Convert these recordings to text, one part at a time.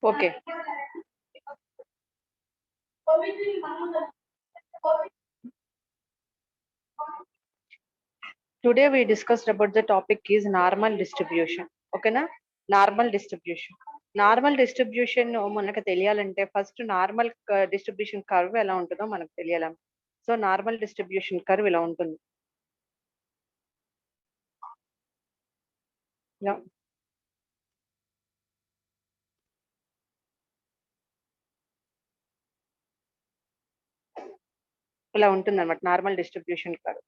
Okay. Today we discussed about the topic is normal distribution. Okay na? Normal distribution. Normal distribution మనకు తెలియాలంటే first normal distribution curve ఎలా ఉంటుందో మనకు తెలియాలి. So normal distribution curve ఇలా ఉంటుంది. ఇలా ఉంటుంది అనమాట నార్మల్ డిస్ట్రిబ్యూషన్ కర్వ్.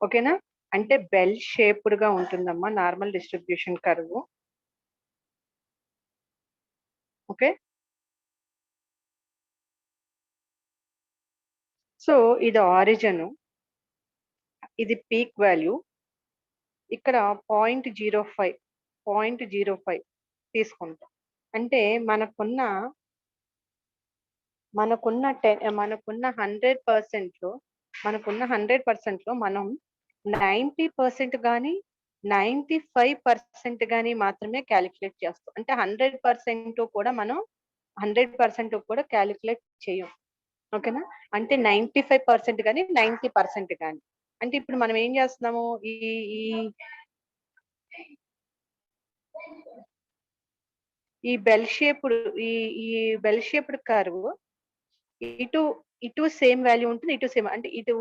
ఓకేనా? అంటే బెల్ షేప్డ్ గా ఉంటుందమ్మా normal distribution curve. Okay, so ఇది ఆరిజిన్, ఇది పీక్ వాల్యూ, ఇక్కడ 0.05 తీసుకుంటాం. అంటే మనకున్న 100% లో మనం 90% కానీ 95% కానీ మాత్రమే క్యాలిక్యులేట్ చేస్తాం. అంటే 100% కూడా మనం 100% కూడా క్యాలిక్యులేట్ చేయం. ఓకేనా? అంటే 95% కానీ 90% కానీ. అంటే ఇప్పుడు మనం ఏం చేస్తున్నాము, ఈ ఈ ఈ బెల్ షేప్డ్ ఈ ఈ బెల్ షేప్డ్ కర్వ్ ఇటు ఇటు సేమ్ వాల్యూ ఉంటుంది, ఇటు సేమ్, అంటే ఇటు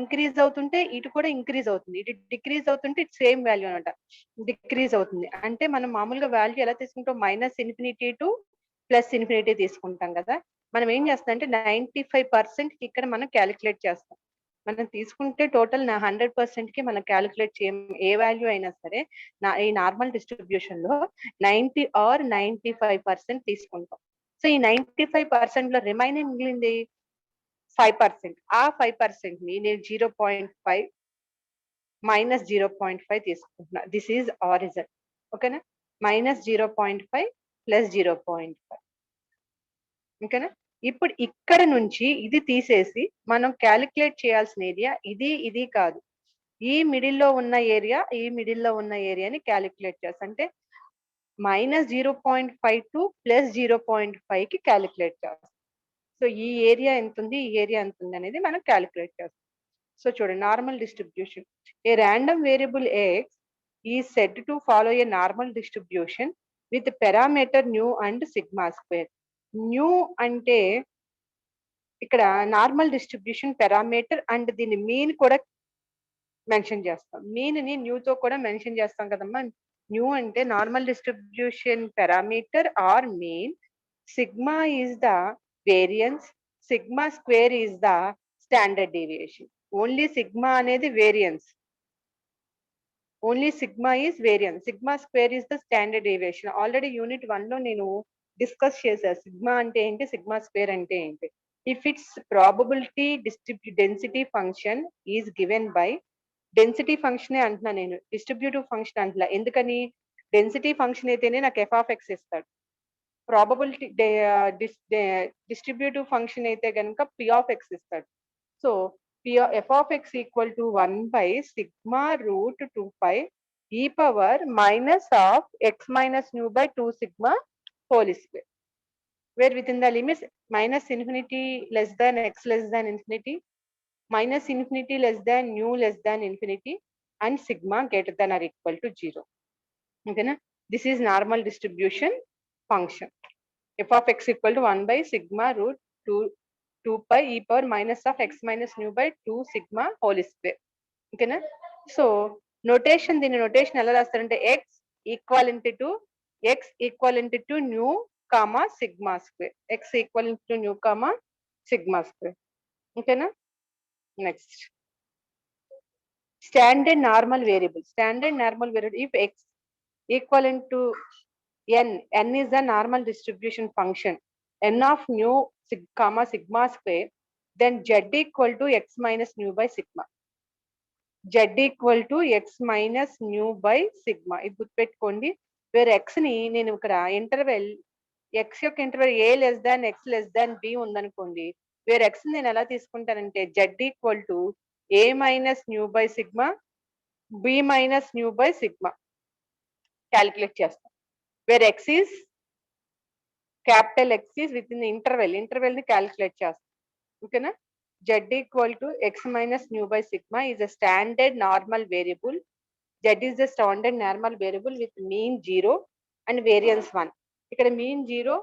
ఇంక్రీజ్ అవుతుంటే ఇటు కూడా ఇంక్రీజ్ అవుతుంది, ఇటు డిక్రీజ్ అవుతుంటే ఇటు సేమ్ వాల్యూ అనమాట, డిక్రీజ్ అవుతుంది. అంటే మనం మామూలుగా వాల్యూ ఎలా తీసుకుంటాం, -∞ టు +∞ తీసుకుంటాం కదా. మనం ఏం చేస్తాం అంటే 95% ఇక్కడ మనం క్యాలిక్యులేట్ చేస్తాం. మనం తీసుకుంటే టోటల్ 100% కి మనం క్యాలిక్యులేట్ చేయం. ఏ వాల్యూ అయినా సరే ఈ నార్మల్ డిస్ట్రిబ్యూషన్ లో 90 ఆర్ 95% తీసుకుంటాం. సో ఈ 95% లో రిమైనింగ్ మిగిలింది 5%. ఆ 5% ని నేను 0.5 - 0.5 తీసుకుంటున్నా. This is origin. ఓకేనా? -0.5 + 0.5. ఓకేనా? ఇప్పుడు ఇక్కడ నుంచి ఇది తీసేసి మనం క్యాలిక్యులేట్ చేయాల్సిన ఏరియా ఇది కాదు, ఈ మిడిల్ లో ఉన్న ఏరియాని క్యాలిక్యులేట్ చేస్తాం. అంటే -0.5 టు +0.5 కి క్యాలిక్యులేట్ చేస్తాం. సో ఈ ఏరియా ఎంత ఉంది, ఈ ఏరియా ఎంత ఉంది అనేది మనం క్యాలిక్యులేట్ చేస్తాం. సో చూడండి, normal distribution. A random variable x is said to follow a normal distribution with parameter mu and sigma square. Mu అంటే ఇక్కడ నార్మల్ డిస్ట్రిబ్యూషన్ పారామీటర్ అండ్ దీని మీన్ కూడా మెన్షన్ చేస్తాం. మీన్ ని న్యూ తో కూడా మెన్షన్ చేస్తాం కదమ్మా. న్యూ అంటే normal distribution parameter are mean, sigma is the variance, sigma square is the standard deviation. Only sigma అనేది variance, only sigma is variance, sigma square is the standard deviation. Already unit 1 లో నేను discuss చేశాను sigma అంటే ఏంటి, sigma square అంటే ఏంటి. If its probability density function is given by, density ఫంక్షనే అంటున్నా నేను, డిస్ట్రిబ్యూటివ్ ఫంక్షన్ అంటున్నా. ఎందుకని, డెన్సిటీ ఫంక్షన్ అయితేనే నాకు f(x) ఇస్తాడు. ప్రాబబిలిటీ డిస్ట్రిబ్యూటివ్ ఫంక్షన్ అయితే కనుక p(x) ఇస్తాడు. So f(x) = 1/σ√2π e⁻−(x - μ) by 2 sigma whole square, where within the limits -∞ less than x less than infinity, -∞ less than μ less than infinity, and sigma greater than or equal to 0. Okay na? This is normal distribution function. f(x) = 1/σ√2π e⁻−(x - μ) by 2 sigma whole square. ఓకేనా? So notation, దీని notation ఎలా రాస్తారంటే x equivalent to mu comma sigma square, x equivalent to mu comma sigma square. ఓకేనా? Next standard normal variable if x equivalent to n is the normal distribution function, n of nu comma sigma square, then z equal to x minus nu by sigma. Z equal to x minus nu by sigma. ఇది గుర్తుపెట్టుకోండి. Wear x ని నేను ఇక్కడ interval x యొక్క interval a less than x less than b ఉందనుకోండి, where x నేను ఎలా తీసుకుంటానంటే z equal to a minus new by sigma b minus new by sigma calculate చేస్తాం. Where x is capital x is within interval ని క్యాలిక్యులేట్ చేస్తాం. ఓకేనా? Z equal to x minus nu by sigma is a standard normal variable. Z is the standard normal variable with mean 0 and variance 1. ఇక్కడ mean 0,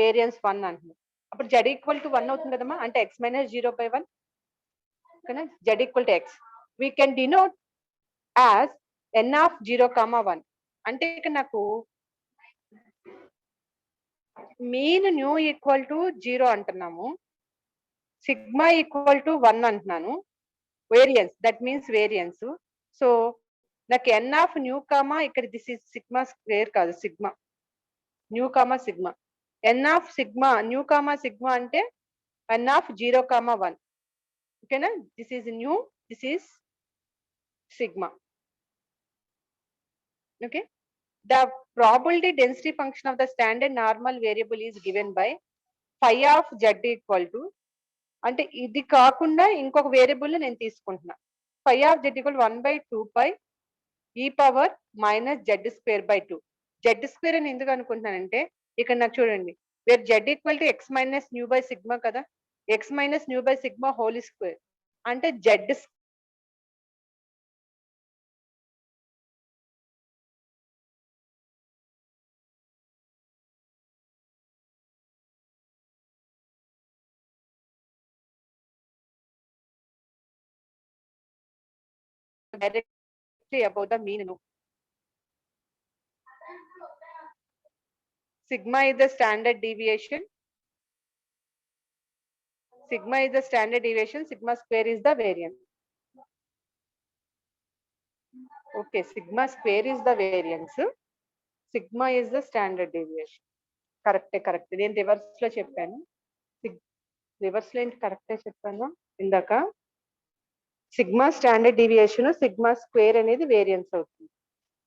variance 1 అంటున్నాం. అప్పుడు Z equal to 1 అవుతుంది కదమ్మా, అంటే x minus 0 by 1. ఓకేనా? Z equal to x. We can denote as n of 0, 1. అంటే ఇక్కడ నాకు mean nu equal to 0 అంటున్నాము, సిగ్మా ఈక్వల్ టు 1 అంటున్నాను, variance that means variance. So నాకు ఎన్ ఆఫ్ న్యూ కామా ఇక్కడ దిస్ ఇస్ సిగ్మా స్క్వేర్ కాదు, sigma nu comma sigma, N of sigma nu comma sigma అంటే N of 0, 1. ఓకేనా? This is nu, this is sigma. Okay, the probability density function of the standard normal variable is given by phi of Z equal to, అంటే ఇది కాకుండా ఇంకొక variable నేను తీసుకుంటున్నా, phi of Z equal 1/2 pi e power minus z square by 2. Z square అని ఎందుకు అనుకుంటున్నానంటే ఇక్కడ నాకు చూడండి, where z equal to x minus new by sigma కదా, x minus new by sigma whole square అంటే z directly above the mean. Sigma is the standard deviation. Sigma is the standard deviation. Sigma square is the variance. Okay, sigma square is the variance. Sigma is the standard deviation. Correct. నేను reverse లో చెప్పాను, reverse లో ఏంటి కరెక్టే చెప్పాను ఇందాక. Sigma standard deviation, sigma square అనేది variance అవుతుంది.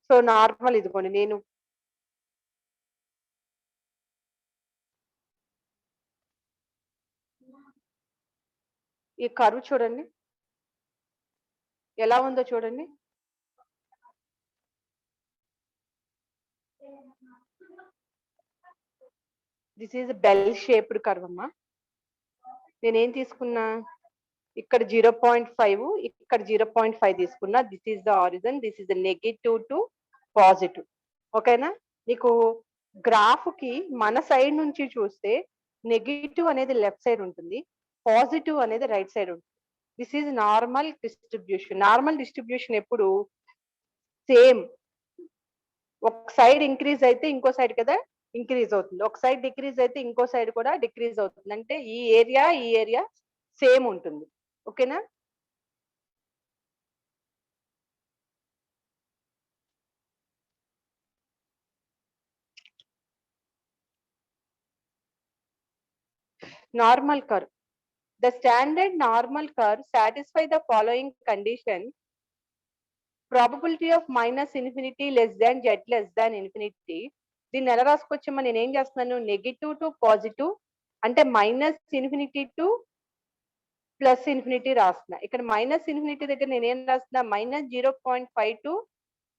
సో నార్మల్ ఇదిగోండి, నేను ఈ కర్వ్ చూడండి ఎలా ఉందో చూడండి. This is bell shaped curve అమ్మా. నేనేం తీసుకున్నా, ఇక్కడ 0.5, ఇక్కడ 0.5 తీసుకున్నా. This is the origin, this is the negative to positive. ఓకేనా? నీకు గ్రాఫ్ కి మన సైడ్ నుంచి చూస్తే నెగటివ్ అనేది లెఫ్ట్ సైడ్ ఉంటుంది, పాజిటివ్ అనేది రైట్ సైడ్ ఉంటుంది. This is normal distribution. Normal distribution ఎప్పుడు సేమ్, ఒక సైడ్ ఇంక్రీజ్ అయితే ఇంకో సైడ్ కదా ఇంక్రీజ్ అవుతుంది, ఒక సైడ్ డిక్రీజ్ అయితే ఇంకో సైడ్ కూడా డిక్రీజ్ అవుతుంది. అంటే ఈ ఏరియా సేమ్ ఉంటుంది. ఓకేనా? Normal curve. The standard normal curve satisfy the following condition. Probability of minus infinity less than z less than infinity. దీన్ని ఎలా రాసుకోవచ్చమ్మా, నేను ఏం చేస్తున్నాను, నెగిటివ్ టు పాజిటివ్ అంటే minus infinity to plus infinity రాస్తున్నా. ఇక్కడ మైనస్ ఇన్ఫినిటీ దగ్గర నేనేం రాస్తున్నా, మైనస్ 0.5 టు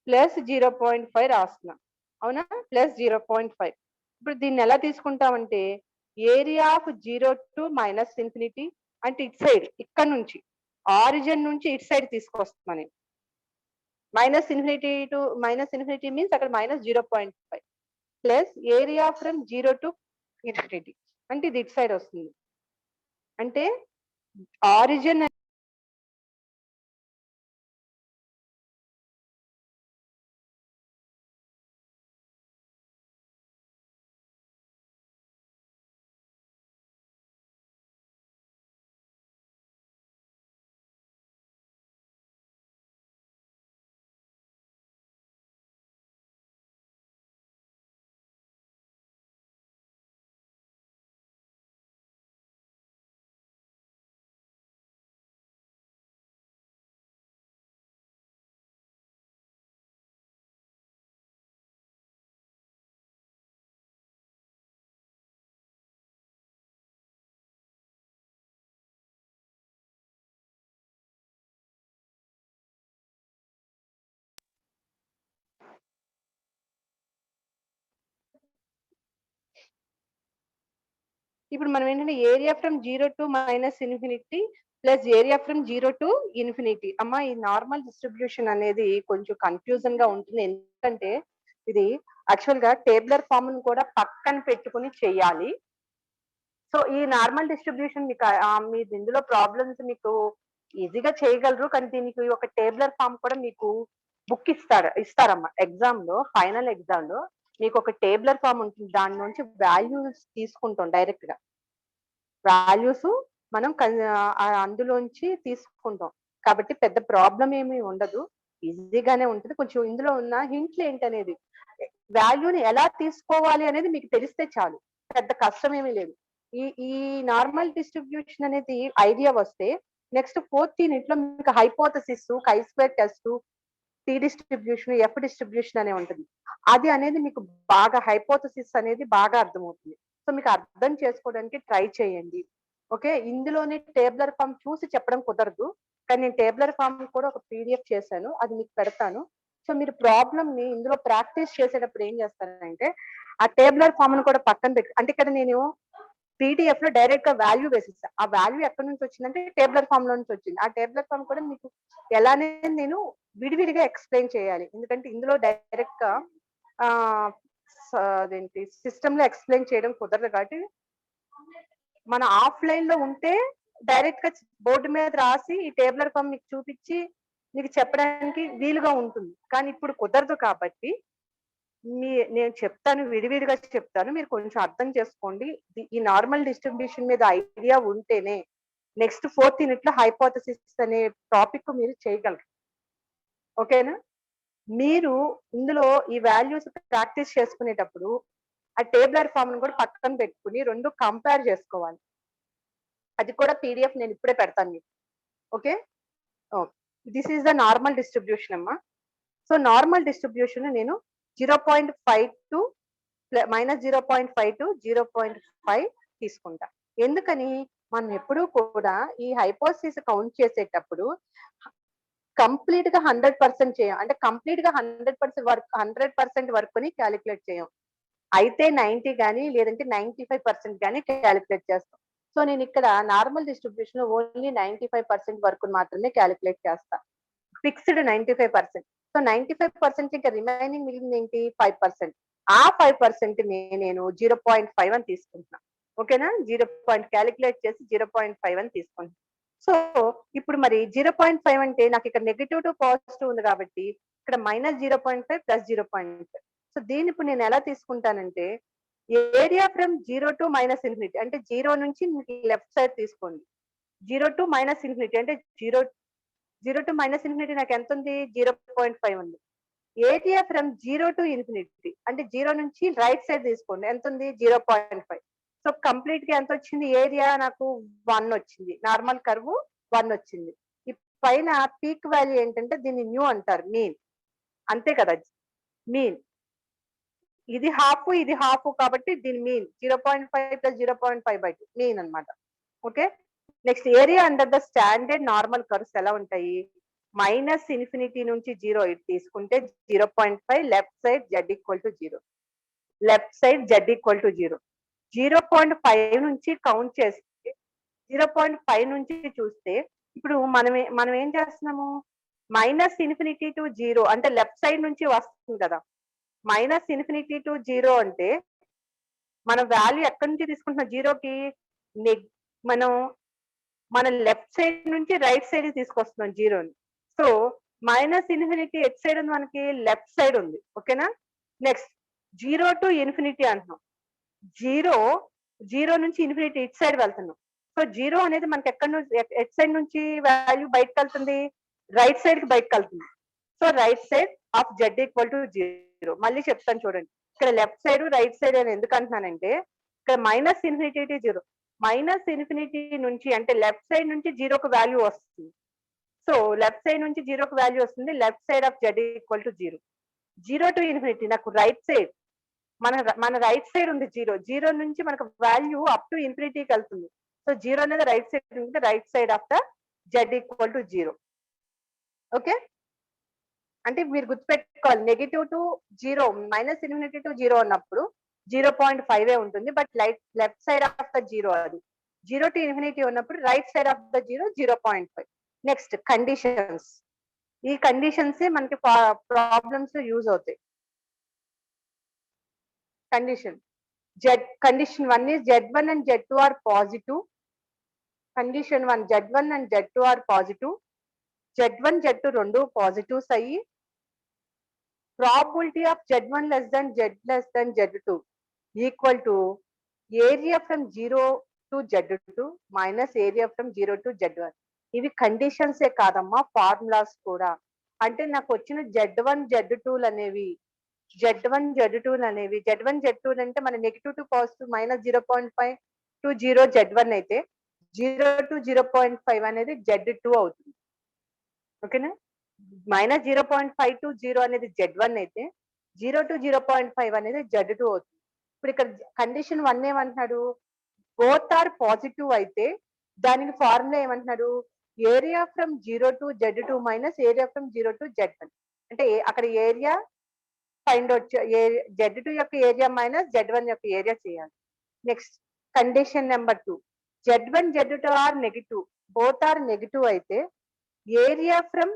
ప్లస్ 0.5 రాస్తున్నా. అవునా? ప్లస్ 0.5. ఇప్పుడు దీన్ని ఎలా తీసుకుంటామంటే area of 0 to minus infinity అంటే ఇటు సైడ్, ఇక్కడ నుంచి ఆరిజిన్ నుంచి ఇటు సైడ్ తీసుకొస్తున్నా నేను. మైనస్ ఇన్ఫినిటీ మీన్స్ అక్కడ minus 0.5 plus area from 0 to infinity అంటే ఇది ఇటు సైడ్ వస్తుంది. అంటే ఆరిజిన్ ఇప్పుడు మనం ఏంటంటే area from 0 to -infinity plus area from 0 to infinity. అమ్మ ఈ నార్మల్ డిస్ట్రిబ్యూషన్ అనేది కొంచెం కన్‌ఫ్యూజన్ గా ఉంటుంది. ఎందుకంటే ఇది యాక్చువల్‌గా టేబులర్ ఫార్మ్‌ని కూడా పక్కన పెట్టుకొని చేయాలి. సో, ఈ నార్మల్ డిస్ట్రిబ్యూషన్ మీకు మీరు ఇందులో ప్రాబ్లమ్స్ మీకు ఈజీగా చేయగలరు. కానీ దీనికి ఒక టేబులర్ ఫార్మ్ కూడా మీకు బుక్ ఇస్తారమ్మా. ఫైనల్ ఎగ్జామ్‌లో మీకు ఒక టేబులర్ ఫార్మ్ ఉంటుంది. దాని నుంచి వాల్యూస్ తీసుకుంటాం డైరెక్ట్‌గా. వాల్యూస్ మనం అందులోంచి తీసుకుంటాం. కాబట్టి పెద్ద ప్రాబ్లమ్ ఏమి ఉండదు. ఈజీగానే ఉంటది. కొంచెం ఇందులో ఉన్న హింట్లు ఏంటనేది వాల్యూని ఎలా తీసుకోవాలి అనేది మీకు తెలిస్తే చాలు. పెద్ద కష్టమేమీ లేదు. ఈ ఈ నార్మల్ డిస్ట్రిబ్యూషన్ అనేది ఐడియా వస్తే నెక్స్ట్ ఫోర్త్ యూనిట్‌లో మీకు hypothesis, chi square test, T distribution, F distribution అనే ఉంటది. అది అనేది మీకు బాగా హైపోథసిస్ అనేది బాగా అర్థమవుతుంది. సో, మీకు అర్థం చేసుకోవడానికి ట్రై చేయండి. ఓకే. ఇందులోనే టేబులర్ ఫార్మ్ చూసి చెప్పడం కుదరదు. కానీ నేను టేబులర్ ఫార్మ్ కూడా ఒక పీడీఎఫ్ చేశాను. అది మీకు పెడతాను. సో, మీరు ప్రాబ్లమ్‌ని ఇందులో ప్రాక్టీస్ చేసేటప్పుడు ఏం చేస్తారంటే, ఆ టేబులర్ ఫార్మ్‌ని కూడా పక్కన పెట్టి అంటే ఇక్కడ నేను పీడీఎఫ్‌లో డైరెక్ట్‌గా వాల్యూ వేసేసా. ఆ వాల్యూ ఎక్కడి నుంచి వచ్చిందంటే టేబులర్ ఫార్మ్‌లో నుంచి వచ్చింది. ఆ టేబులర్ ఫార్మ్ కూడా మీకు ఎలానే నేను విడివిడిగా ఎక్స్‌ప్లెయిన్ చేయాలి. ఎందుకంటే ఇందులో డైరెక్ట్‌గా ఆహ్, అదేంటి సిస్టమ్‌లో ఎక్స్‌ప్లెయిన్ చేయడం కుదరదు కాబట్టి మన ఆఫ్‌లైన్‌లో ఉంటే డైరెక్ట్‌గా బోర్డ్ మీద రాసి ఈ టేబులర్ ఫార్మ్ మీకు చూపించి మీకు చెప్పడానికి వీలుగా ఉంటుంది. కానీ ఇప్పుడు కుదరదు కాబట్టి నేను చెప్తాను విడివిడిగా చెప్తాను. మీరు కొంచెం అర్థం చేసుకోండి. ఈ నార్మల్ డిస్ట్రిబ్యూషన్ మీద ఐడియా ఉంటేనే నెక్స్ట్ ఫోర్త్ యూనిట్‌లో హైపోథసిస్ అనే టాపిక్ మీరు చేయగలరు. ఓకేనా? మీరు ఇందులో ఈ వాల్యూస్ ప్రాక్టీస్ చేసుకునేటప్పుడు ఆ టేబులర్ ఫార్మ్‌ని కూడా పక్కన పెట్టుకొని 2 కంపేర్ చేసుకోవాలి. అది కూడా పీడీఎఫ్ నేను ఇప్పుడే పెడతాను మీకు. Okay. Okay. This is the normal distribution అమ్మా. సో, నార్మల్ డిస్ట్రిబ్యూషన్ నేను 0.52 -0.5 టు 0.5 తీసుకుంటా. ఎందుకని మనం ఎప్పుడూ కూడా ఈ హైపోథసిస్ కౌంట్ చేసేటప్పుడు కంప్లీట్‌గా 100% చేయం. అంటే కంప్లీట్‌గా 100% వర్క్‌ని కాలిక్యులేట్ చేయం. అయితే 90 గాని లేదంటే 95% గాని కాలిక్యులేట్ చేస్తాం. సో, నేనిక్కడ నార్మల్ డిస్ట్రిబ్యూషన్‌లో ఓన్లీ 95% వరకుని మాత్రమే కాలిక్యులేట్ చేస్తా. ఫిక్స్‌డ్ 95%. సో, 95% ఇంకా రిమైనింగ్ మిగిలిందేంటి 5%. ఆ 5%ని నేను 0.5 అని తీసుకుంటున్నా. ఓకేనా? 0 కాలిక్యులేట్ చేసి 0.5 అని తీసుకుంటున్నా. సో, ఇప్పుడు మరి 0.5 అంటే నాకిక్కడ నెగెటివ్ టు పాజిటివ్ ఉంది కాబట్టి ఇక్కడ -0.5 ప్లస్ 0.5. సో, దీన్ని ఇప్పుడు నేను ఎలా తీసుకుంటానంటే ఏరియా ఫ్రమ్ 0 టు -ఇన్ఫినిటీ అంటే 0 నుంచి లెఫ్ట్ సైడ్ తీసుకోండి. 0 టు -ఇన్ఫినిటీ అంటే 0 టు -ఇన్ఫినిటీ నాకెంతుంది? 0.5 ఉంది. ఏరియా ఫ్రమ్ 0 టు ఇన్ఫినిటీ అంటే 0 నుంచి రైట్ సైడ్ తీసుకోండి. ఎంతుంది? 0.5. సో, కంప్లీట్‌గా ఎంతొచ్చింది? ఏరియా నాకు 1 వచ్చింది. నార్మల్ కర్వ్ 1 వచ్చింది. ఈ పైన పీక్ వాల్యూ ఏంటంటే దీన్ని న్యూ అంటారు. మీన్. అంతే కదా! మీన్. ఇది హాఫ్ కాబట్టి దీని మీన్ 0.5 ప్లస్ 0.5/2 మీన్ అన్నమాట. Okay. Next area under the standard normal curves ఎలా ఉంటాయి? -ఇన్ఫినిటీ నుంచి 0 ఇది తీసుకుంటే 0.5 left side z = 0. Left side z = 0. 0.5 నుంచి కౌంట్ చేస్తే 0.5 నుంచి చూస్తే ఇప్పుడు మనం ఏం చేస్తున్నాము? -ఇన్ఫినిటీ టు 0 అంటే లెఫ్ట్ సైడ్ నుంచి వస్తుంది కదా! -ఇన్ఫినిటీ టు 0 అంటే మన వాల్యూ ఎక్కడి నుంచి తీసుకుంటున్నాం 0కి నెగ్ మనం మన లెఫ్ట్ సైడ్ నుంచి రైట్ సైడ్‌కి తీసుకొస్తున్నాం 0ని. సో, -ఇన్ఫినిటీ ఎటు సైడ్ ఉంది మనకి? లెఫ్ట్ సైడ్ ఉంది. ఓకేనా? నెక్స్ట్ 0 టు ఇన్ఫినిటీ అంటున్నాం. 0, 0 నుంచి ఇన్ఫినిటీ ఇటు సైడ్ వెళ్తున్నాం. సో, 0 అనేది మనకి ఎక్కడి నుంచి ఎటు సైడ్ నుంచి వాల్యూ బయటికెళ్తుంది? రైట్ సైడ్‌కి బయటికెళ్తుంది. So, right side of z = 0. మళ్ళీ చెప్తాను చూడండి. ఇక్కడ లెఫ్ట్ సైడ్, రైట్ సైడ్ అని ఎందుకు అంటున్నానంటే, ఇక్కడ -ఇన్ఫినిటీ టు 0. -ఇన్ఫినిటీ నుంచి అంటే లెఫ్ట్ సైడ్ నుంచి 0కి వాల్యూ వస్తుంది. సో, లెఫ్ట్ సైడ్ నుంచి 0కి వాల్యూ వస్తుంది. Left side of z = 0. 0 to infinity నాకు రైట్ సైడ్ మన రైట్ సైడ్ ఉంది 0. 0 నుంచి మనకు వాల్యూ అప్ టు ఇన్ఫినిటీకెళ్తుంది. సో, 0 అనేది రైట్ సైడ్ ఉంటే right side of the z = 0. Okay. అంటే మీరు గుర్తుపెట్టుకోవాలి. నెగెటివ్ టు 0 -ఇన్ఫినిటీ టు 0 అన్నప్పుడు 0.5 ఉంటుంది, but left side of the zero అది 0 to ఇన్ఫినిటీ ఉన్నప్పుడు right side of the zero 0.5. Next conditions. ఈ కండిషన్స్ మనకి ప్రాబ్లమ్స్ యూజ్ అవుతాయి. Condition 1 is Z1 and Z2 are positive. Condition 1 Z1 and Z2 are positive. Z1 Z2 రెండు positives అయ్యి probability of Z1 less than Z2 equal to area from 0 to Z2 minus area from 0 to Z1. ఇవి కండిషన్సే కాదమ్మా, formulas కూడా. అంటే నాకు వచ్చిన Z1 Z2 అనేవి Z1 Z2 అంటే మన negative to positive -0.5 to 0 Z1 అయితే 0 to 0.5 అనేది Z2 అవుతుంది. ఓకేనా? -0.5 to 0 అనేది Z1 అయితే 0 to 0.5 అనేది Z2 అవుతుంది. ఇప్పుడు ఇక్కడ కండిషన్ 1 ఏమంటున్నాడు, బోత్ ఆర్ పాజిటివ్ అయితే దానికి ఫార్ములా ఏమంటున్నాడు, area from 0 to Z2 minus area from 0 to Z1. అంటే అక్కడ ఏరియా ఫైండ్ అవుట్ Z2 యొక్క ఏరియా మైనస్ Z1 యొక్క ఏరియా చేయాలి. Next condition number 2, Z1 Z2 are negative, both are negative అయితే area from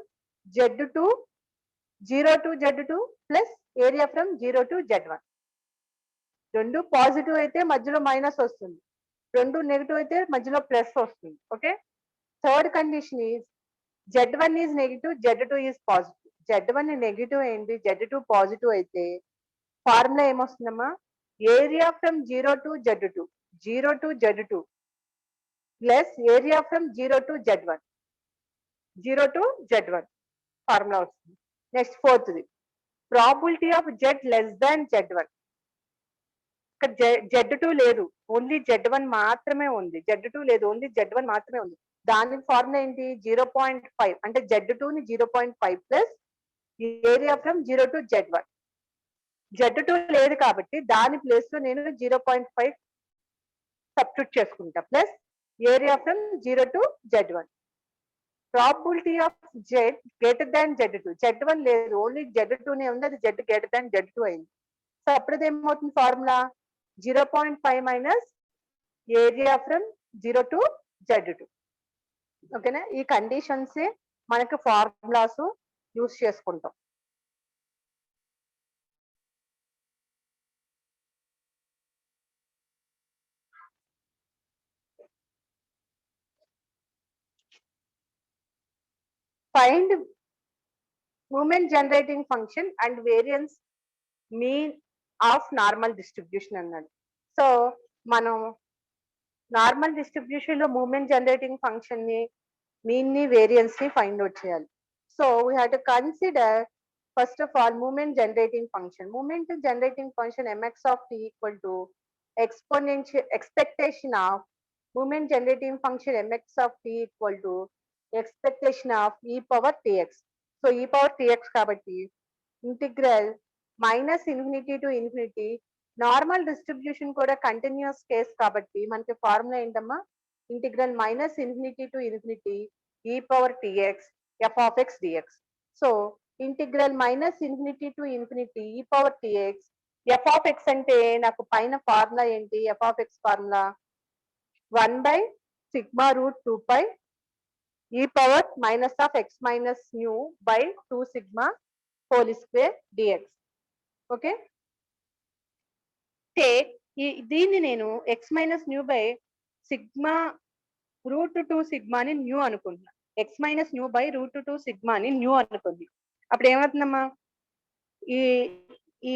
Z2 0 to Z2 plus area from 0 to Z1. రెండు positive అయితే మధ్యలో minus వస్తుంది, రెండు నెగిటివ్ అయితే మధ్యలో ప్లస్ వస్తుంది. Okay. Third condition is Z1 is negative, Z2 is positive. Z1 negative అయింది, Z2 పాజిటివ్ అయితే ఫార్ములా ఏమొస్తుందమ్మా, area from 0 to Z2 plus area from 0 to Z1 formula వస్తుంది. నెక్స్ట్ ఫోర్త్ది, probability of Z less than Z1. ఇక్కడ Z2 లేదు, only Z1 మాత్రమే ఉంది. Z2 లేదు, ఓన్లీ Z1 మాత్రమే ఉంది. దానికి ఫార్ములా ఏంటి, 0.5 అంటే Z2 ని 0.5 plus area from 0 to Z1. Z2 లేదు కాబట్టి దాని ప్లేస్ లో నేను 0.5 సబ్స్టిట్యూట్ చేసుకుంటా, plus area from 0 to Z1. Probability of Z greater than Z2. Z1 లేదు, ఓన్లీ Z2 నే ఉంది, అది Z గ్రేటర్ దాన్ Z2 అయింది. సో అప్పుడు ఏమవుతుంది formula, 0.5 minus area from 0 to Z2. ఓకేనా? ఈ కండిషన్స్ మనకి ఫార్ములాస్ యూస్ చేసుకుంటాం. Find moment generating function and variance mean of normal distribution అన్నాడు. సో మనం నార్మల్ డిస్ట్రిబ్యూషన్ లో మూమెంట్ జనరేటింగ్ ఫంక్షన్ ని, మీన్ ని, వేరియన్స్ ని ఫైండ్ అవుట్ చేయాలి. So we have to consider first of all moment generating function. Moment generating function mx of t equal to expectation of moment generating function mx of t equal to expectation of e power tx. So e power tx కాబట్టి integral -∞ to infinity. Normal distribution కూడా continuous case కాబట్టి మనకి formula ఏంటమ్మా, integral -∞ to infinity e power tx f of x dx. So integral -∞ to infinity e power tx f of x అంటే నాకు పైన formula ఏంటి, f of x formula 1/σ√2π e power minus of x minus nu by 2σ whole square dx. Okay. దీన్ని నేను x minus new by σ√2σ ని new అనుకుంటున్నా. x minus new by √2σ ని new అనుకుంది. అప్పుడు ఏమవుతుందమ్మా, ఈ ఈ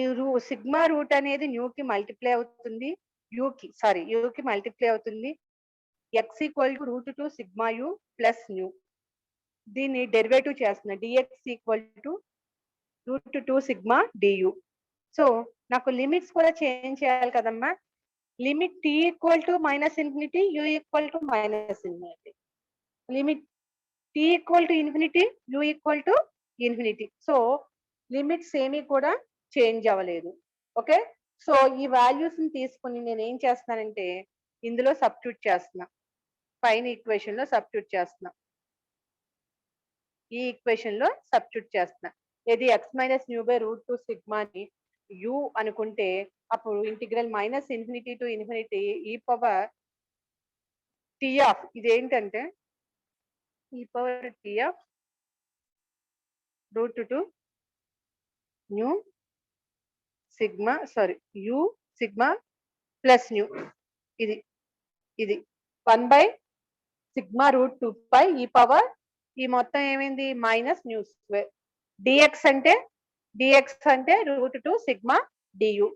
సిగ్మా రూట్ అనేది న్యూ కి మల్టిప్లై అవుతుంది, యూ కి మల్టిప్లై అవుతుంది. x equal to √2σu plus nu. దీన్ని డెరివేటివ్ చేస్తున్నా, dx equal to √2σ du. So నాకు లిమిట్స్ కూడా చేంజ్ చేయాలి కదమ్మా. Limit t equal to -∞, u equal to -∞. Limit t equal to infinity, u equal to infinity. So limits ఏమీ కూడా change అవ్వలేదు. Okay. So ఈ వాల్యూస్ ని తీసుకుని నేను ఏం చేస్తున్నానంటే ఇందులో సబ్స్టిట్యూట్ చేస్తున్నా, పైన ఈక్వేషన్ లో సబ్స్టిట్యూట్ చేస్తున్నా, ఈ ఈక్వేషన్ లో సబ్స్టిట్యూట్ చేస్తున్నా. ఇది x మైనస్ న్యూ బై √2σ ని u అనుకుంటే అప్పుడు integral minus infinity to infinity e power t of ఇదేంటంటే e power t of root two nu sigma u sigma plus nu ఇది ఇది 1 సిగ్మా రూట్ 2 పై ఈ పవర్ ఈ మొత్తం ఏమైంది మైనస్ న్యూ స్క్వేర్ డిఎక్స్ అంటే root 2 sigma du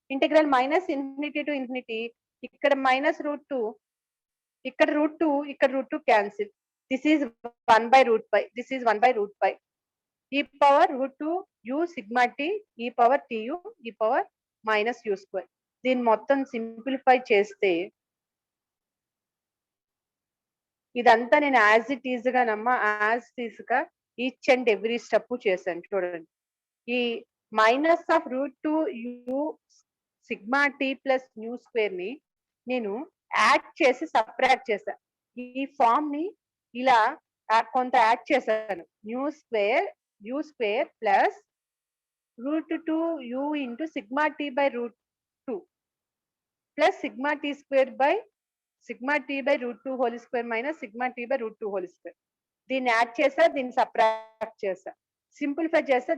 integral minus infinity to infinity ఇక్కడ minus root 2 ఇక్కడ root 2 cancel this is 1 root pi e power root 2 u sigma t e power t u e power minus u square దీన్ని మొత్తం simplify చేస్తే ఇదంతా నేను as it is గా each and every step చేశాను చూడండి e minus of root 2 u sigma T plus new square ని నేను యాడ్ చేసి సబ్ట్రాక్ట్ చేశాను ఈ ఫామ్ ని ఇలా కొంత యాడ్ చేశాను you square plus root 2 you into sigma T by root 2 plus sigma T by root 2 whole square minus sigma T by root 2 whole square దీన్ని యాడ్ చేసా దీన్ని సబ్ట్రాక్ట్ చేసా సింప్లిఫై చేస్తే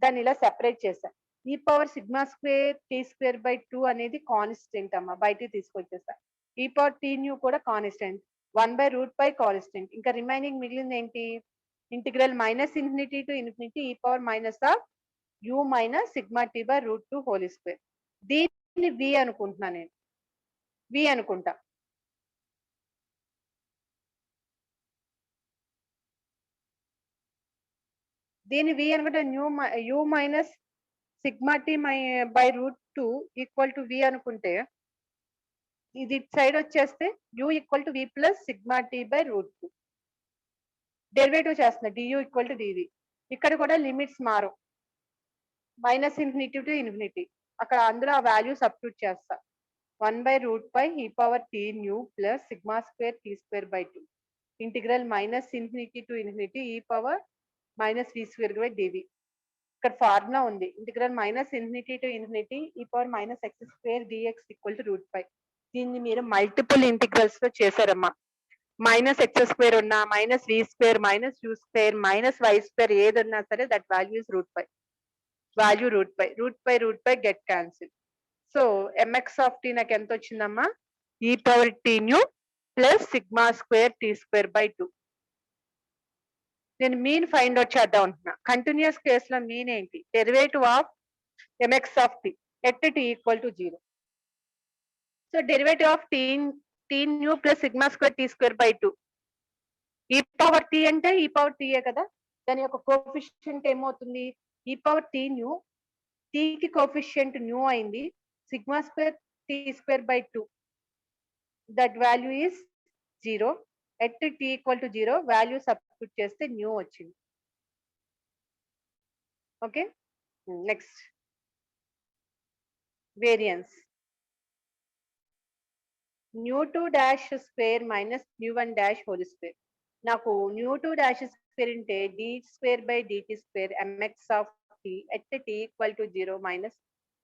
దాన్ని ఇలా సెపరేట్ చేసా e power sigma square t square by 2 అనేది constant అమ్మా బయటికి తీసుకొచ్చేసా ఈ పవర్ టీ న్యూ కూడా కాన్స్టెంట్ 1/√π కాన్స్టెంట్ ఇంకా రిమైనింగ్ మిగిలింది ఏంటి integral minus infinity to infinity e power minus of u minus sigma t by root 2 whole square దీన్ని v అనుకుంటున్నా నేను వి అనుకుంటా దీని వి అనుకుంటే u minus sigma t by root 2 equal to v అనుకుంటే ఇది సైడ్ వచ్చేస్తే you equal to v plus sigma t by root 2 derivative చేస్తున్నా డియు ఈక్వల్ టు డివి ఇక్కడ కూడా లిమిట్స్ మారు మైనస్ ఇన్ఫినిటీ టు ఇన్ఫినిటీ అక్కడ అందులో ఆ వాల్యూ సబ్స్టిట్యూట్ చేస్తా 1/√π e power t new plus sigma square t square by 2 integral minus infinity to infinity e power minus v square by dv ఇక్కడ formula ఉంది integral minus infinity to infinity e power minus x square dx equal to √π దీన్ని మీరు multiple integrals లో చేశారమ్మా minus x square ఉన్నా minus v square minus u square minus y square ఏదన్నా సరే that value is √π get cancel so MX of t నాకు ఎంత వచ్చిందమ్మా e power t new plus sigma square t square by 2 నేను mean find out చేద్దాం అంటున్నా continuous కేసులో mean ఏంటి derivative of MX of t at t equal to 0 so derivative of t new plus sigma square t square by 2 e power tea అంటే ఈ power టీయే కదా దాని యొక్క కోఫిషియంట్ ఏమవుతుంది ఈ పవర్ టీ న్యూ టీకి coefficient nu అయింది sigma square t square by 2 that value is 0 at t equal to 0 value substitute చేస్తే nu వచ్చింది okay next variance nu two dash square minus nu one dash whole square నాకు nu two dash square అంటే d square by dt square MX of t at t equal to 0 minus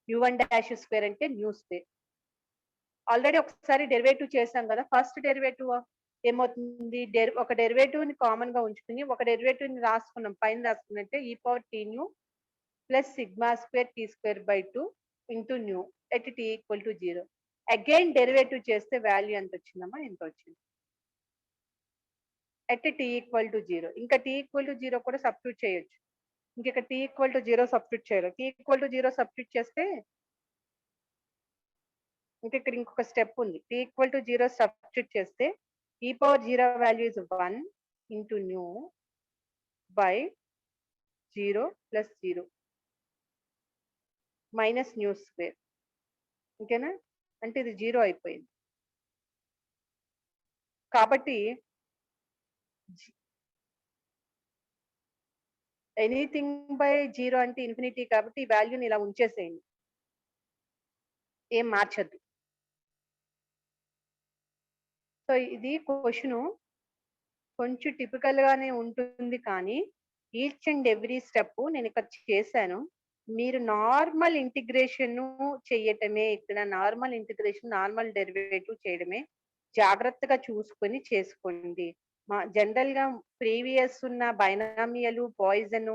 nu one dash square అంటే nu square already ఒకసారి derivative చేసాం కదా first derivative ఏమవుతుంది ఒక derivative ని common గా ఉంచుకుని ఒక డెరివేటివ్ ని రాసుకున్నాం పైన రాసుకున్నట్టే e power t new plus sigma square t square by 2 into mu at t equal to 0 again derivative చేస్తే వాల్యూ ఎంత వచ్చిందమ్మా ఎంత వచ్చింది ఎట్ టీ ఈక్వల్ టు 0 ఇంకా టీ ఈక్వల్ టు 0 కూడా సబ్స్టిట్యూట్ చేయొచ్చు ఇంక టీ ఈక్వల్ టు 0 సబ్స్టిట్యూట్ చేయాలి టీ ఈక్వల్ టు 0 సబ్స్టిట్యూట్ చేస్తే ఇక్కడ ఇంకొక స్టెప్ ఉంది టీ ఈక్వల్ టు 0 సబ్స్టిట్యూట్ చేస్తే ఈ power 0 value is 1 into new by 0 plus 0 minus nu square ఓకేనా అంటే ఇది 0 అయిపోయింది కాబట్టి ఎనీథింగ్ బై 0 అంటే ఇన్ఫినిటీ కాబట్టి ఈ వాల్యూని ఇలా ఉంచేసేయండి ఏం మార్చద్దు సో ఇది క్వశ్చన్ కొంచెం టిపికల్ గానే ఉంటుంది కానీ ఈచ్ అండ్ ఎవ్రీ స్టెప్ నేను ఇక్కడ చేశాను మీరు నార్మల్ ఇంటిగ్రేషన్ చేయటమే, ఇక్కడ నార్మల్ ఇంటిగ్రేషన్, నార్మల్ డెరివేటివ్ చేయడమే జాగ్రత్తగా చూసుకొని చేసుకోండి. జనరల్ గా ప్రీవియస్ ఉన్న బైనామియల్, పాయిజన్,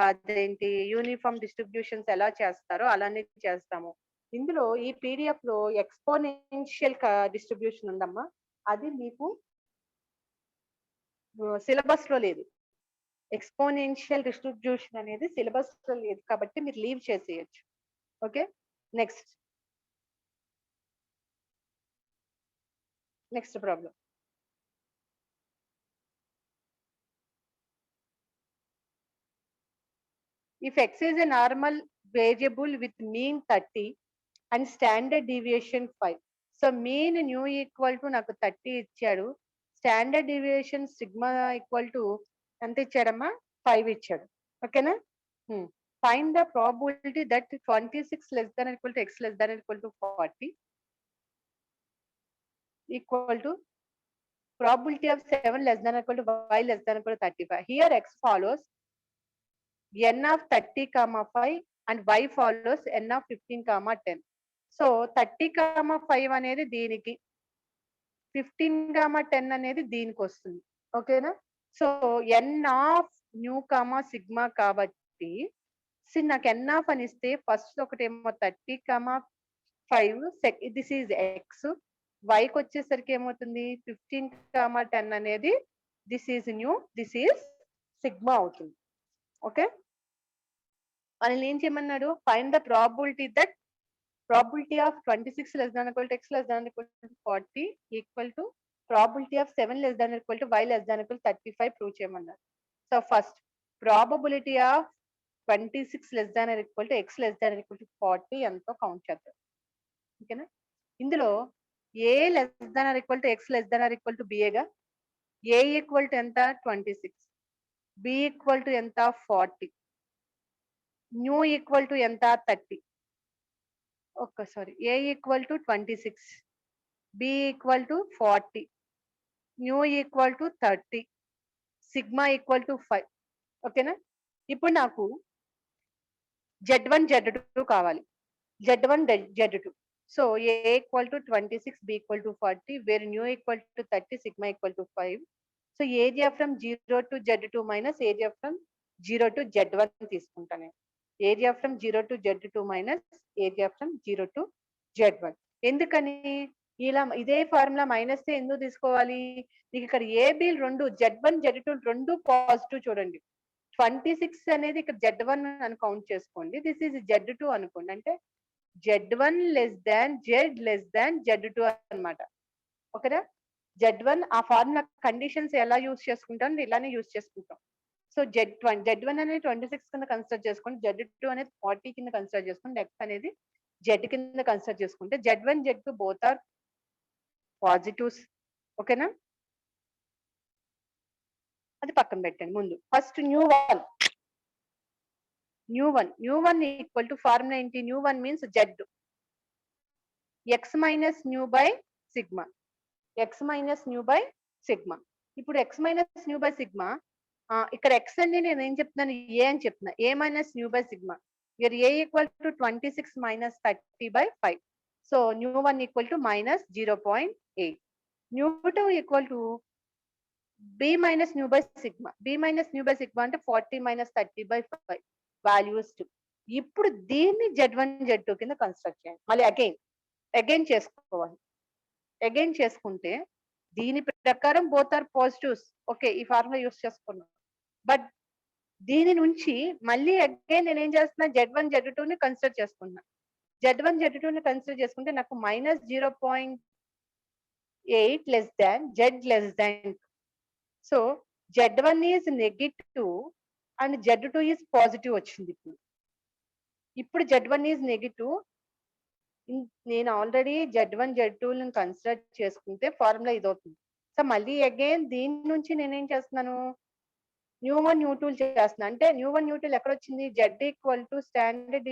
అదేంటి యూనిఫామ్ డిస్ట్రిబ్యూషన్స్ ఎలా చేస్తారో అలానే చేస్తాము. ఇందులో ఈ పీడిఎఫ్ లో ఎక్స్పోనెన్షియల్ డిస్ట్రిబ్యూషన్ ఉందమ్మా, అది మీకు సిలబస్ లో లేదు. ఎక్స్పోనెన్షియల్ డిస్ట్రిబ్యూషన్ అనేది సిలబస్ లో లేదు కాబట్టి మీరు లీవ్ చేసేయచ్చు. Okay, next problem. If x is a normal variable with mean 30 and standard deviation 5. So mean new equal to నాకు 30 ఇచ్చాడు, standard deviation sigma equal to ఎంత ఇచ్చాడమ్మా, 5 ఇచ్చాడు. ఓకేనా? Find the probability that 26 less than or equal to x less than or equal to 40 equal to probability of 7 less than or equal to y less than or equal to 35. Here x follows n of 30, 5 and y follows n of 15, 10. So 30, 5 అనేది దీనికి, 15, 10 అనేది దీనికి వస్తుంది. ఓకేనా? So N of new comma sigma కాబట్టి నాకు N of అని ఇస్తే ఫస్ట్ ఒకటేమో 30, 5, దిస్ ఈజ్ ఎక్స్, వైకి వచ్చేసరికి ఏమవుతుంది 15, 10 అనేది this is new, this is sigma అవుతుంది. ఓకే, మనల్ని ఏం చేయమన్నాడు, find the probability that probability of 26 less than or equal to x less than or equal to 40 equal to probability of 7 less than or equal to y less than or equal to 35 prove చేయమన్నారు. So first probability of 26 less than or equal to x less than or equal to 40 ఎంతో count చేద్దాం. ఓకేనా? ఇందులో a less than or equal to x less than or equal to b గా, a equal to ఎంత 26, b equal to ఎంత 40, mu equal to ఎంత 30. Sorry, a equal to 26, b equal to 40, mu equal to 30, sigma equal to 5. ఓకేనా? ఇప్పుడు నాకు z1 z2 కావాలి, z1 z2. So a equal to 26, b equal to 40, where mu equal to 30, sigma equal to 5. So area from 0 to z2 minus area from 0 to z1 తీసుకుంటాను. Area from 0 to z2 minus area from 0 to z1. ఎందుకని ఇలా ఇదే formula minus ఎందుకు తీసుకోవాలి? మీకు ఇక్కడ AB రెండు, z1 z2 రెండు పాజిటివ్ చూడండి. 26 అనేది ఇక్కడ z1 అని కౌంట్ చేసుకోండి, దిస్ ఈజ్ z2 అనుకోండి, అంటే z1 less than z less than z2 అనమాట. ఓకేనా? z1 ఆ ఫార్ములా కండిషన్స్ ఎలా యూజ్ చేసుకుంటాం, ఇలానే యూజ్ చేసుకుంటాం. సో z1 అనేది 26 కింద కన్సిడర్ చేసుకోండి, z2 అనేది 40 కింద కన్సిడర్ చేసుకోండి, x అనేది z కింద కన్సిడర్ చేసుకుంటే z1 z2 both are positives. ఓకేనా? అది పక్కన పెట్టండి. ముందు first nu one equal to formula ఏంటి, nu one means z, x minus new by sigma, x minus new by sigma. ఇప్పుడు x minus new by sigma, ఇక్కడ x అని నేను ఏం చెప్తున్నాను, a అని చెప్తున్నా, a minus new by sigma, where a equal to 26 minus 30 by 5. So mu one equal to minus 0.8, mu two equal to b minus new by sigma, b minus new by sigma అంటే 40 minus 30 by 5 values 2. ఇప్పుడు దీన్ని z1 z2 కింద construct చేయండి. మళ్ళీ again చేసుకోవాలి. Again చేసుకుంటే దీని ప్రకారం బోత్ ఆర్ పాజిటివ్స్. ఓకే, ఈ ఫార్ములా యూస్ చేసుకున్నాం. బట్ దీని నుంచి మళ్ళీ అగైన్ నేను ఏం చేస్తున్నా, z1 z2 ని కన్సిడర్ చేసుకున్నా. z1 z2 ని కన్సిడర్ చేసుకుంటే నాకు minus 0.8 less than z less than. So z1 is negative and z2 is positive వచ్చింది. ఇప్పుడు z1 ఈజ్ నెగిటివ్, నేను ఆల్రెడీ z1 z2 కన్సిడర్ చేసుకుంటే ఫార్ములా ఇది అవుతుంది. సో మళ్ళీ అగైన్ దీని నుంచి నేనేం చేస్తున్నాను, న్యూ వన్ న్యూ టూ చేస్తున్నాను. అంటే న్యూ వన్ న్యూ టూ ఎక్కడ వచ్చింది, z equal to standard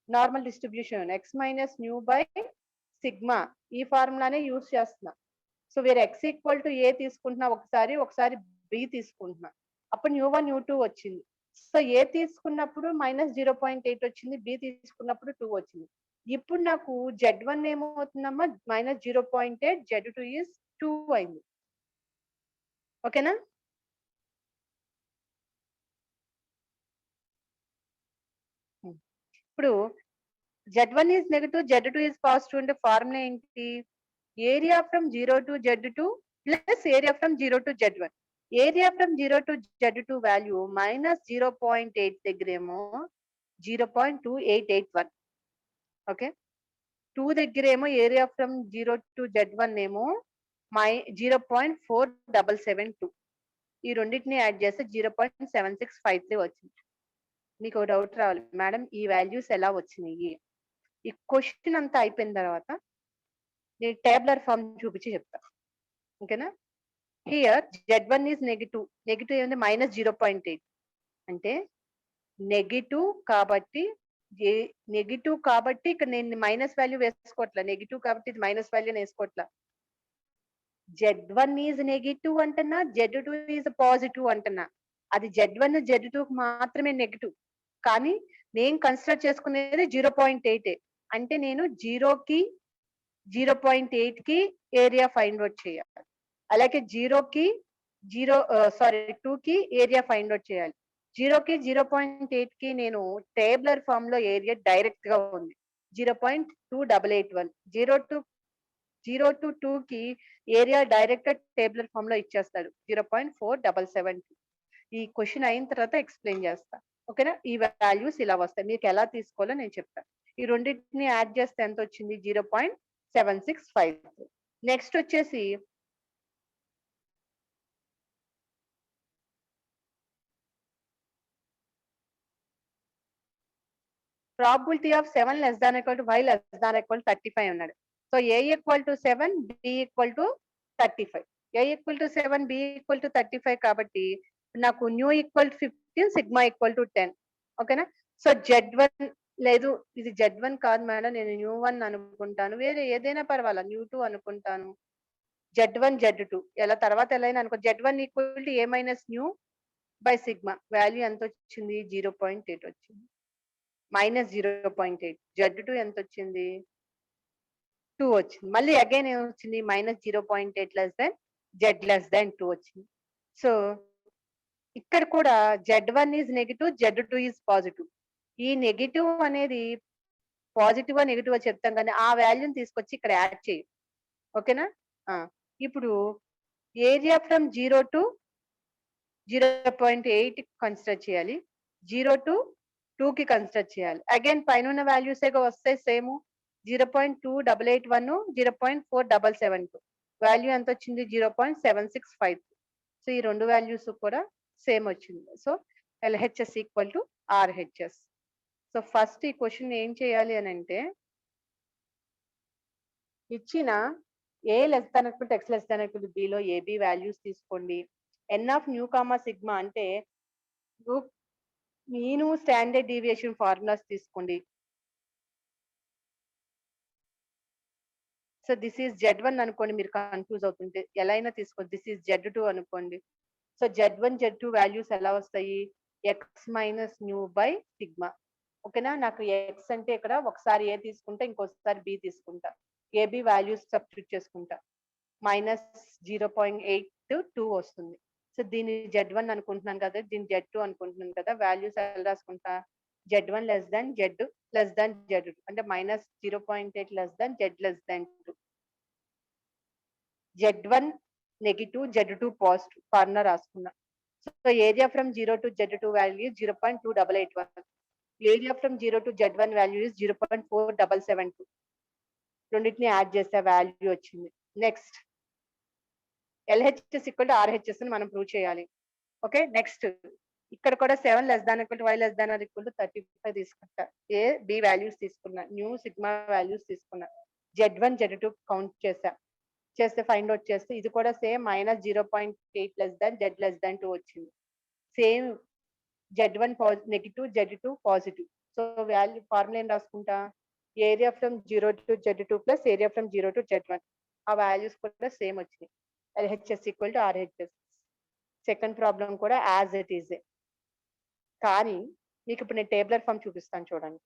normal distribution x minus new by sigma, ఈ ఫార్ములానే యూస్ చేస్తున్నా. సో వేరే x ఈక్వల్ టు a తీసుకుంటున్నా ఒకసారి b తీసుకుంటున్నా, అప్పుడు న్యూ వన్ న్యూ టూ వచ్చింది. సో ఏ తీసుకున్నప్పుడు -0.8 వచ్చింది, బి తీసుకున్నప్పుడు 2 వచ్చింది. ఇప్పుడు నాకు Z1 ఏమవుతుందమ్మా, -0.8, Z2 ఈజ్ 2 అయింది. ఓకేనా? ఇప్పుడు Z1 is negative, Z2 is positive అంటే ఫార్ములా ఏంటి? Area from 0 to Z2 plus area from 0 to Z1. Area from 0 to Z2 value -0.8 దగ్గరేమో 0.2881. ఓకే, 2 దగ్గరేమో ఏరియా ఫ్రమ్ 0 to Z1 ఏమో 0.4772. ఈ రెండింటిని యాడ్ చేస్తే 0.7653 వచ్చింది. మీకు డౌట్ రావాలి, మేడం ఈ వాల్యూస్ ఎలా వచ్చినాయి? ఈ క్వశ్చన్ అంతా అయిపోయిన తర్వాత నేను టేబులర్ ఫామ్ చూపించి చెప్తా. ఓకేనా? Here Z1 is negative, negative ఏముంది -0.8 అంటే నెగిటివ్ కాబట్టి నెగిటివ్ కాబట్టి ఇక్కడ నేను మైనస్ వాల్యూ వేసుకోవట్లా, నెగిటివ్ కాబట్టి ఇది మైనస్ వాల్యూ వేసుకోవట్లా. Z1 ఈజ్ నెగిటివ్ అంటున్నా, Z2 ఈజ్ పాజిటివ్ అంటున్నా. అది Z1 Z2 మాత్రమే నెగిటివ్, కానీ నేను కన్సిడర్ చేసుకునేది 0.8. అంటే నేను 0కి 0.8 కి ఏరియా ఫైండ్ అవుట్ చేయాలి. అలాగే 0కి 2 కి ఏరియా ఫైండ్ అవుట్ చేయాలి. 0కి 0.8 కి నేను టేబులర్ ఫామ్ లో ఏరియా డైరెక్ట్ గా ఉంది 0.2881. 0 to 2 కి ఏరియా డైరెక్ట్ టేబులర్ ఫామ్ లో ఇచ్చేస్తాడు 0.4772. ఈ క్వశ్చన్ అయిన తర్వాత ఎక్స్ప్లెయిన్ చేస్తా. ఓకేనా? ఈ వాల్యూస్ ఇలా వస్తాయి, మీకు ఎలా తీసుకోవాలో నేను చెప్తాను. ఈ రెండింటిని యాడ్ చేస్తే ఎంత వచ్చింది? 0.765. నెక్స్ట్ వచ్చేసి probability of 7 less than equal to 5 less than equal to 35 అన్నాడు. So A equal to 7, B equal to 35. A equal to 7, B equal to 35 కాబట్టి నాకు new equal to 15, sigma equal to 10. ఓకేనా? So Z1 లేదు, ఇది Z1 కాదు madam, నేను న్యూ1 అనుకుంటాను, వేరే ఏదైనా పర్వాలా, న్యూ2 అనుకుంటాను. Z1 Z2 ఎలా తర్వాత ఎలా అయినా అనుకో. Z1 equal to A minus new by sigma. Value ఎంత వచ్చింది? 0.8 వచ్చింది. -0.8. Z2 ఎంత వచ్చింది? 2 వచ్చింది. మళ్ళీ అగైన్ ఏమొచ్చింది? -0.8 less than Z less than 2 వచ్చింది. సో ఇక్కడ కూడా Z1 is negative, Z2 is positive. ఈ నెగిటివ్ అనేది పాజిటివ్ నెగిటివ్ చెప్తాం, కానీ ఆ వాల్యూని తీసుకొచ్చి ఇక్కడ యాడ్ చేయి. ఓకేనా? ఇప్పుడు ఏరియా ఫ్రమ్ 0 to 0.8 కన్సిడర్ చేయాలి, 0 to 2 కి కన్సిడర్ చేయాలి. అగైన్ పైన ఉన్న వాల్యూస్ వస్తాయి సేమ్. 0.2881, 0.4772. వాల్యూ ఎంత వచ్చింది? 0.765. సో ఈ రెండు వాల్యూస్ కూడా సేమ్ వచ్చింది. So LHS equal to RHS. So first ఈ క్వశ్చన్ ఏం చేయాలి అని అంటే, ఇచ్చిన A less than equal X less than equal B లో AB వాల్యూస్ తీసుకోండి. N of new comma sigma అంటే మీను స్టాండర్డ్ డీవియేషన్ ఫార్ములాస్ తీసుకోండి. సో దిస్ ఈజ్ Z1 అనుకోండి, మీరు కన్ఫ్యూజ్ అవుతుంటే ఎలా అయినా తీసుకోండి. దిస్ ఈజ్ Z2 అనుకోండి. సో Z1 Z2 వాల్యూస్ ఎలా వస్తాయి? X minus new by sigma. ఓకేనా? నాకు X అంటే ఇక్కడ ఒకసారి A తీసుకుంటా, ఇంకోసారి B తీసుకుంటా. AB వాల్యూస్ సబ్స్టిట్యూట్ చేసుకుంటా. -0.82 వస్తుంది. సో దీన్ని Z1 అనుకుంటున్నాను కదా, దీన్ని Z2 అనుకుంటున్నాను కదా, వాల్యూస్ ఎలా రాసుకుంటా? Z1 less than Z less than Z2 అంటే -0.8 less than Z less than 2. Z1 negative, Z2 positive formula రాసుకున్నా. So area from 0 to Z2 value 0.2881. Area from 0 to Z1 value is 0.4772. రెండింటిని add చేస్తే value వచ్చింది. Next LHS equal to RHS అని మనం prove చేయాలి. Okay, next ఇక్కడ కూడా 7 less than equal to Y less than or equal to 35 తీసుకుంటా. A B values తీసుకున్నా, న్యూ సిగ్మా వాల్యూస్ తీసుకున్నా, Z1 Z2 కౌంట్ చేస్తే ఫైండ్ అవుట్ చేస్తే ఇది కూడా same -0.8 less than Z less than 2 వచ్చింది. Same Z1 negative, Z2 positive. So value formula ఏం రాసుకుంటా? Area from 0 to Z2 plus area from 0 to Z1. ఆ values కూడా సేమ్ వచ్చినాయి. LHS equal to RHS. Second problem కూడా as it is. కానీ మీకు ఇప్పుడు నేను టేబులర్ ఫామ్ చూపిస్తాను చూడండి.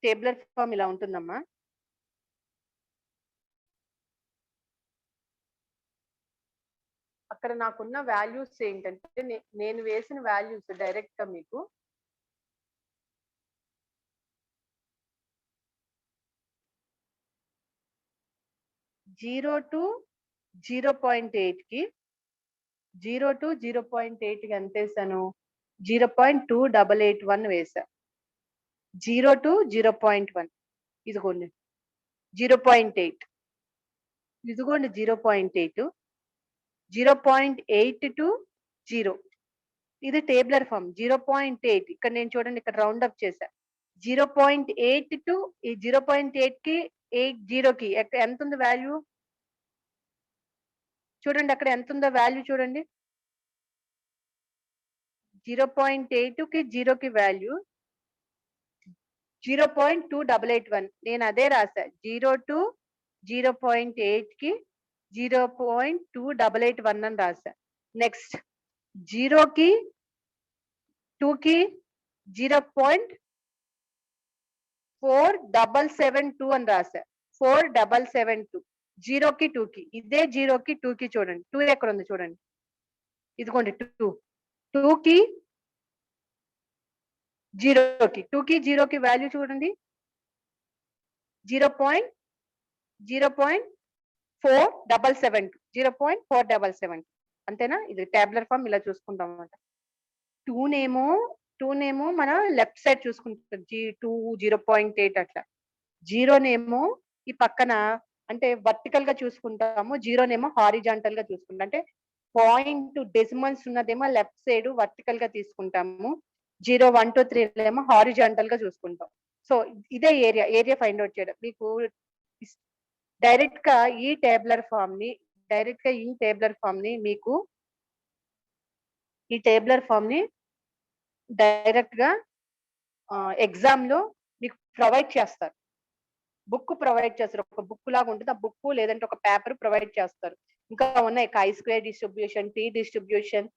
టేబులర్ ఫామ్ ఇలా ఉంటుందమ్మా. అక్కడ నాకున్న వాల్యూస్ ఏంటంటే నేను వేసిన వాల్యూస్ డైరెక్ట్ గా మీకు జీరో టు 0.8 కి 0 టు 0.8 కి ఎంత వేసాను? 0.2881 వేసా. 0 టు 0.1 ఇదిగోండి 0.8, ఇదిగోండి 0.8, 0.8 టు 0. ఇది టేబులర్ ఫామ్. 0.8 ఇక్కడ నేను చూడండి ఇక్కడ రౌండ్ అప్ చేశా. 0.8 టు ఈ 0.8 కి 0 కి ఎంత ఉంది వాల్యూ చూడండి. అక్కడ ఎంత ఉందో వాల్యూ చూడండి. 0.8 కి 0 కి వాల్యూ 0.2881. నేను అదే రాసా. 0 టు 0.8 కి 0.2881 అని రాసా. నెక్స్ట్ 0 కి 2 కి 0.4772 అని రాసా. 4772 0 కి 2 కి. ఇదే 0 కి 2 కి చూడండి. 2 ఎక్కడ ఉంది చూడండి. ఇదిగోండి 2. 2 కి 0 కి 2 కి 0 కి వాల్యూ చూడండి. 0.4772 0.477. అంతేనా? ఇది టేబులర్ ఫామ్ ఇలా చూసుకుంటాం అన్నమాట. 2 నేమో మన లెఫ్ట్ సైడ్ చూసుకుంటాం. 2 0.8 అట్లా. 0 నేమో ఈ పక్కన అంటే వర్టికల్ గా చూసుకుంటాము. 0 నేమో హారిజాంటల్ గా చూసుకుంటాం. అంటే పాయింట్ డెసిమల్స్ ఉన్నదేమో లెఫ్ట్ సైడ్ వర్టికల్ గా తీసుకుంటాము. 0 1 2 3 ఏమో హారిజాంటల్ గా చూసుకుంటాం. సో ఇదే ఏరియా ఫైండ్ అవుట్ చేయడం. మీకు డైరెక్ట్ గా ఈ టేబులర్ ఫామ్ ని మీకు ఈ టేబులర్ ఫామ్ ని డైరెక్ట్ గా ఎగ్జామ్ లో మీకు ప్రొవైడ్ చేస్తారు. బుక్ ప్రొవైడ్ చేస్తారు. ఒక బుక్ లాగా ఉంటుంది. ఆ బుక్ లేదంటే ఒక పేపర్ ప్రొవైడ్ చేస్తారు. ఇంకా ఉన్నాయి chi square distribution, t distribution,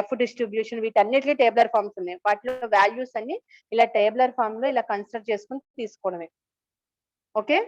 F distribution, వీటన్నిటికీ టేబులర్ ఫామ్స్ ఉన్నాయి. వాటిలో వాల్యూస్ అన్ని ఇలా టేబులర్ ఫామ్ లో ఇలా కన్సిడర్ చేసుకుని తీసుకోవడమే. ఓకే.